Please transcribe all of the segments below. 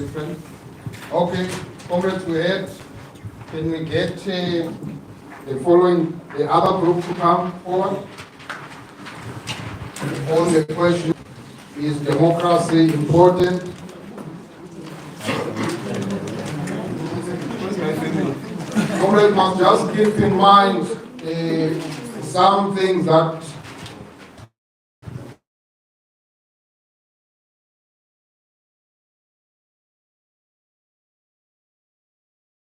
different. Okay, comrades, can we get the other group to come forward? On the question, is democracy important? Comrades must just keep in mind some things that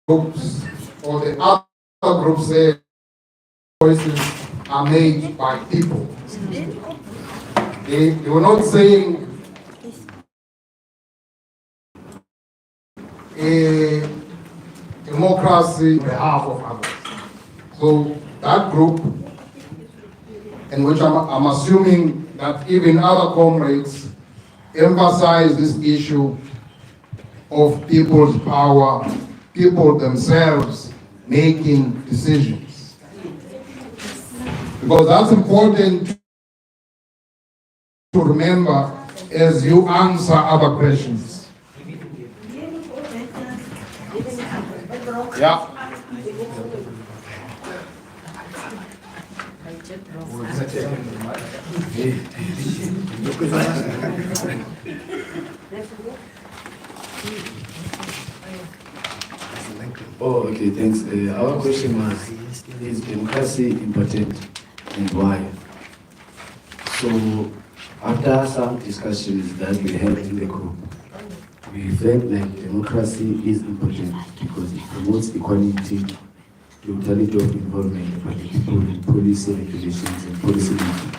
groups or the other groups say choices are made by people. They were not saying a democracy on behalf of others. So that group, in which I'm assuming that even other comrades emphasize this issue of people's power, people themselves making decisions. Because that's important to remember as you answer other questions. Yeah. Oh, okay, thanks. Our question was, is democracy important and why? So, after some discussions that we had in the group, we felt like democracy is important because it promotes equality, totality of involvement by the people in policy regulations and policy making.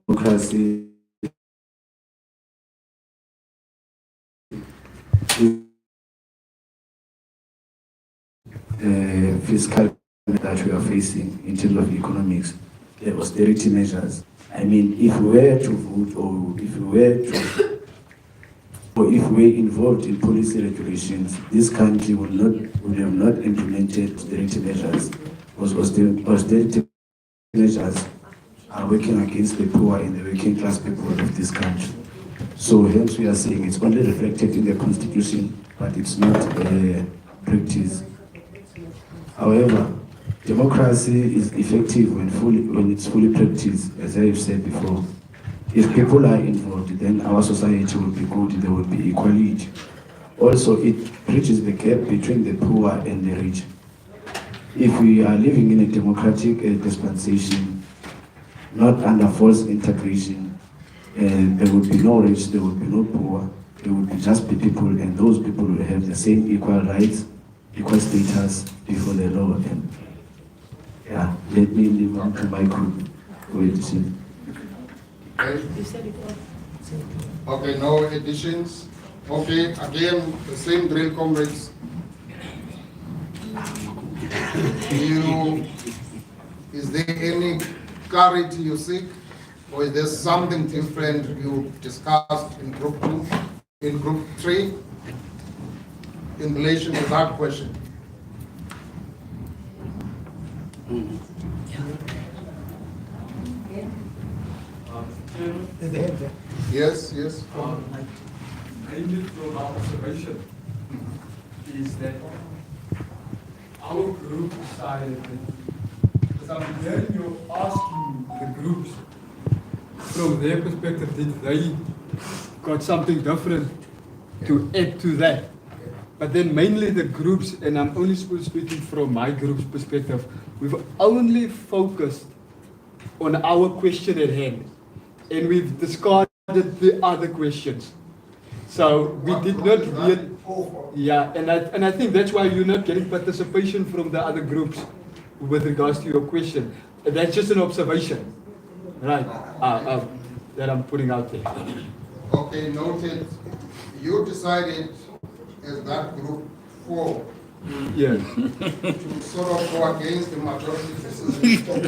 Democracy fiscal that we are facing in terms of economics, the austerity measures. I mean, if we were to vote or if we're involved in policy regulations, this country would have not implemented austerity measures, because austerity measures are working against the poor and the working class people of this country. So hence we are saying it's only reflected in the constitution, but it's not practiced. However, democracy is effective when it's fully practiced, as I have said before. If people are involved, then our society will be good, there will be equality. Also, it bridges the gap between the poor and the rich. If we are living in a democratic dispensation, not under false integration, there would be no rich, there would be no poor, there would just be people, and those people will have the same equal rights, equal status before the law. And yeah, let me leave on to my group. Okay, no additions. Okay, again, the same drill, comrades. Is there any clarity you seek, or is there something different you discussed in group 2, in group 3, in relation to that question? Yes. Mainly from our observation is that our group decided that, because I'm hearing you asking the groups from their perspective, did they got something different to add to that? But then mainly the groups, and I'm only speaking from my group's perspective, we've only focused on our question at hand, and we've discarded the other questions. So we did not really, and I think that's why you're not getting participation from the other groups with regards to your question. That's just an observation, right? That I'm putting out there. Okay, noted. You decided as that group 4 Yes. to sort of go against the majority decision.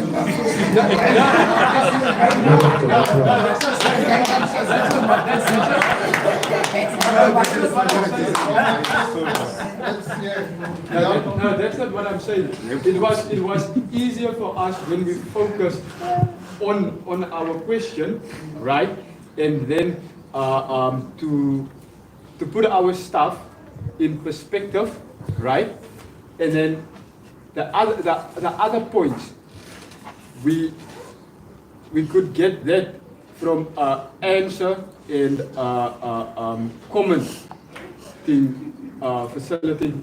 No, that's not what I'm saying. It was easier for us when we focused on our question, right? And then to put our stuff in perspective, right? And then the other points, we could get that from answer and comment in facility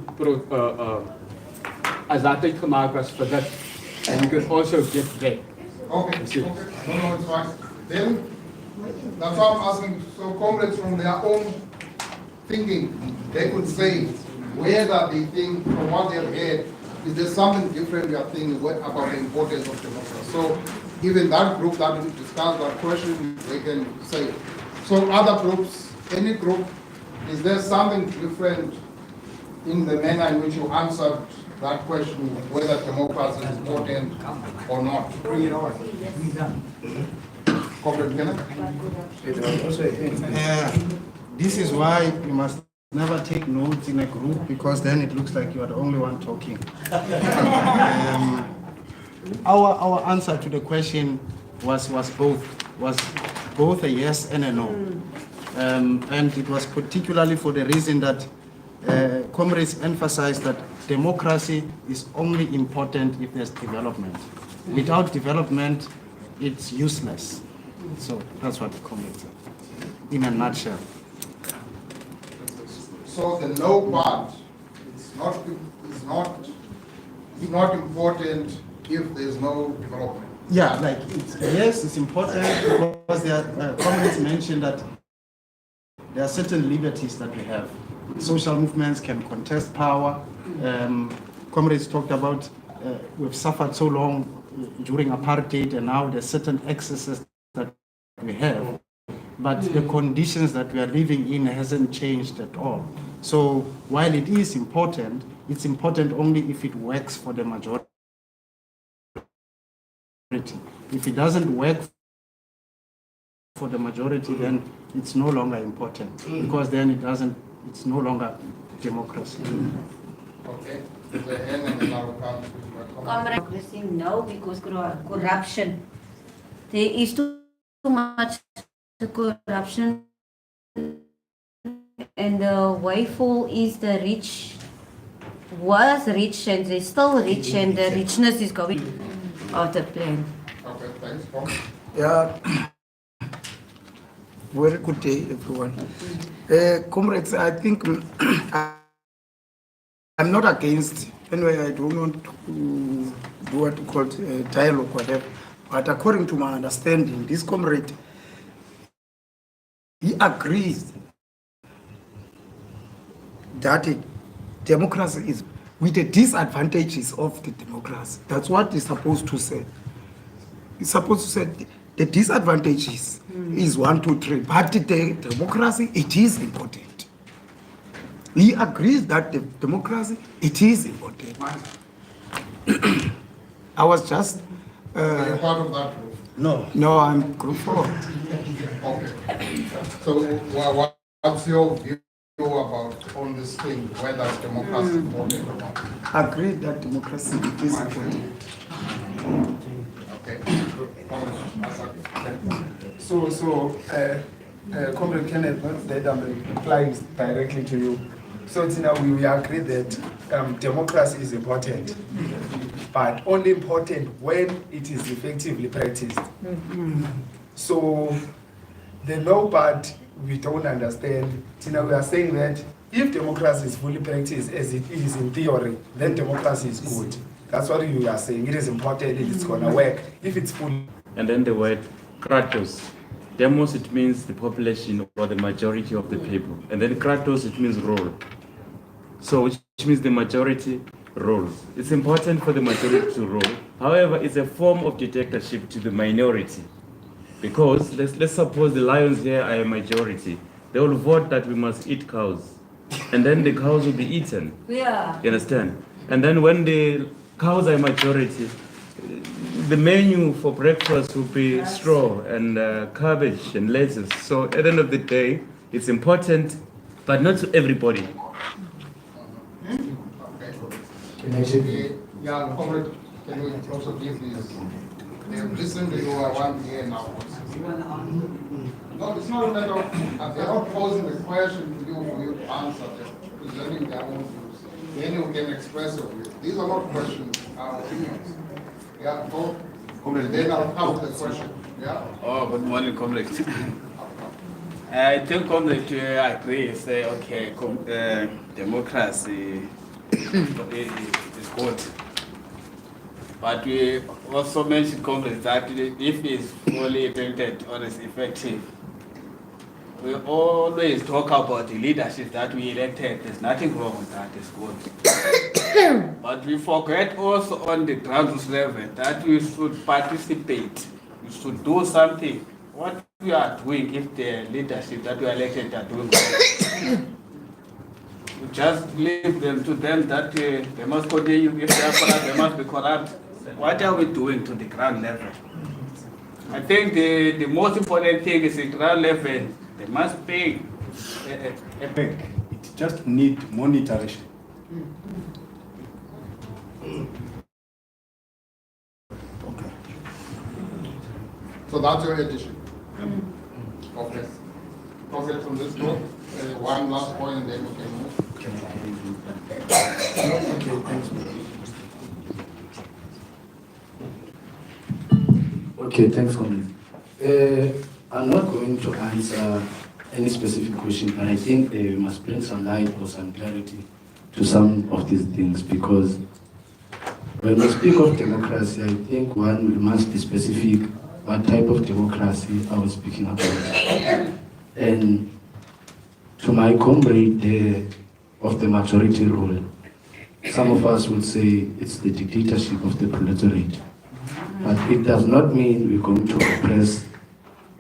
as dat uitgemaak was vir dit. And you could also get that. Okay, That's it. okay, no, it's fine. Then, that's why I'm asking, so comrades from their own thinking, they could say whether they think from what they've heard, is there something different we are thinking about the importance of democracy? So even that group that will discuss that question, they can say. So other groups, any group, is there something different in the manner in which you answered that question, whether democracy is important or not? Bring it on. Comrade Kenneth? This is why you must never take notes in a group, because then it looks like you are the only one talking. Our answer to the question was both a yes and a no. And it was particularly for the reason that comrades emphasized that democracy is only important if there's development. Without development, it's useless. So that's what the comrades said, in a nutshell. So the no part is not important if there's no development. Yeah, like yes, it's important because there are comrades mentioned that there are certain liberties that we have. Social movements can contest power. Comrades talked about we've suffered so long during apartheid, and now there's certain excesses that we have. But the conditions that we are living in hasn't changed at all. So while it is important, it's important only if it works for the majority. If it doesn't work for the majority, then it's no longer important, because then it's no longer democracy. Okay. Is there any other comment? Democracy, no, because corruption. There is too much corruption, and the wayfall is the rich was rich and they're still rich, and the richness is going out of plan. Okay, thanks, Paul. Yeah. Very good day, everyone. Comrades, I think I'm not against, anyway, I don't want to do what you call dialogue, whatever. But according to my understanding, this comrade, he agrees that democracy is with the disadvantages of the democracy. That's what he's supposed to say. He's supposed to say the disadvantages is 1, 2, 3, but the democracy, it is important. He agrees that the democracy, it is important. I was just... Are you part of that group? No, I'm group 4. Okay. So what's your view about on this thing, whether democracy is important or not? Agreed that democracy is important. Okay. So, Comrade Kenneth, not that I'm replying directly to you. So, Tina, we agree that democracy is important, but only important when it is effectively practiced. So, the no part we don't understand. Tina, we are saying that if democracy is fully practiced as it is in theory, then democracy is good. That's what you are saying. It is important, it is going to work if it's fully. And then the word kratos. Demos, it means the population or the majority of the people. And then kratos, it means role. So which means the majority rules. It's important for the majority to rule. However, it's a form of dictatorship to the minority. Because let's suppose the lions here are a majority. They will vote that we must eat cows. And then the cows will be eaten. Yeah. You understand? And then when the cows are a majority, the menu for breakfast will be straw and cabbage and lettuce. So at the end of the day, it's important, but not to everybody. Okay. Yeah, comrade, can we also give these? They've listened to you, I want to hear now. No, it's not a matter of, they're not posing a question to you for you to answer, they're presenting their own views. Then you can express your views. These are not questions, opinions. Yeah, go. Then I'll come to the question. Yeah? Oh, good morning, comrade. I think comrade agree, say, okay, democracy is good. But we also mentioned, comrade, that if it's fully implemented or is effective, we always talk about the leadership that we elected. There's nothing wrong with that, it's good. But we forget also on the grassroots level that we should participate. We should do something. What we are doing if the leadership that we elected are doing well. We just leave them to them that they must continue. If they are corrupt, they must be corrupt. What are we doing to the ground level? I think the most important thing is the ground level. They must pay a It just need monitoring. So that's your addition? Okay. Progress from this group, one last point and then we can move. Okay, thanks, Comrade. I'm not going to answer any specific question, but I think we must bring some light or some clarity to some of these things, because when we speak of democracy, I think one, we must be specific what type of democracy are we speaking about. And to my comrade of the majority rule, some of us will say it's the dictatorship of the proletariat. But it does not mean we're going to oppress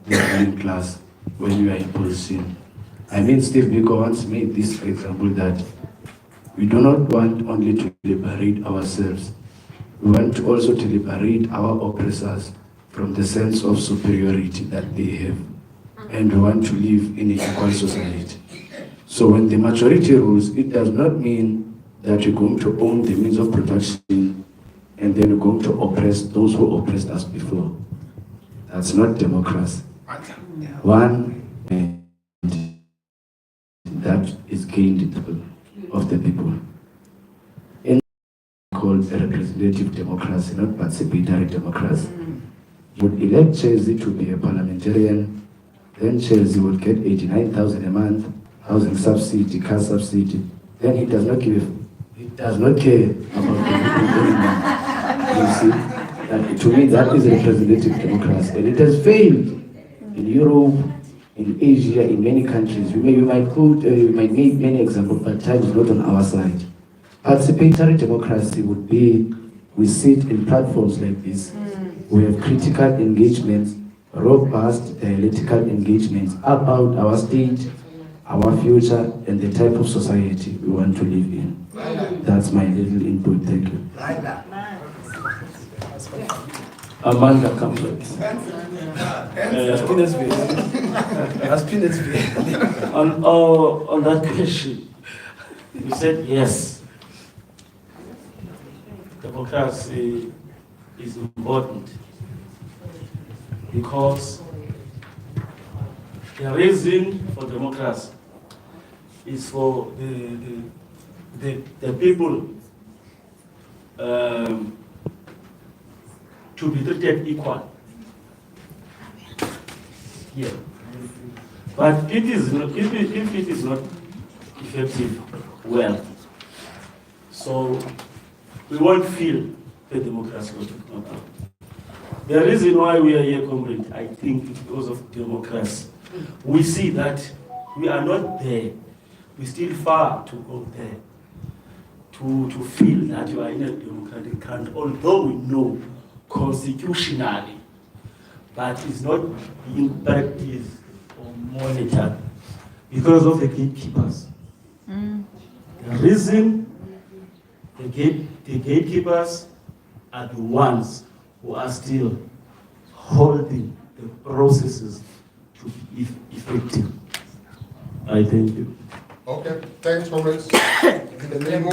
the ruling class when we are in position. I mean, Steve Biko once made this example that we do not want only to liberate ourselves. We want to also to liberate our oppressors from the sense of superiority that they have. And we want to live in an equal society. So when the majority rules, it does not mean that we're going to own the means of production and then we're going to oppress those who oppressed us before. That's not democracy. One, that is gained of the people. In called a representative democracy, not participatory democracy. Would elect Chelsea to be a parliamentarian, then Chelsea would get 89,000 a month, housing subsidy, car subsidy. Then he does not care about the people anymore. You see, that, to me, that is representative democracy, and it has failed in Europe, in Asia, in many countries. We might quote, we might make many examples, but time is not on our side. Participatory democracy would be, we sit in platforms like this. We have critical engagements, robust dialectical engagements about our state, our future, and the type of society we want to live in. That's my little input. Thank you. Amanda Comfort. On that question, you said yes. Democracy is important because the reason for democracy is for the people to be treated equal. Yeah. But it is not, if it is not effective, well, so we won't feel the democracy we're talking about. The reason why we are here, comrade, I think it's because of democracy. We see that we are not there. We're still far to go there. To feel that you are in a democratic country, although we know constitutionally, but it's not being practiced or monitored because of the gatekeepers. The reason the gatekeepers are the ones who are still holding the processes to be effective. I thank you. Okay, thanks, comrades. Then we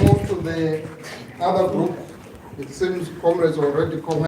move to the other group, It seems comrades already commented.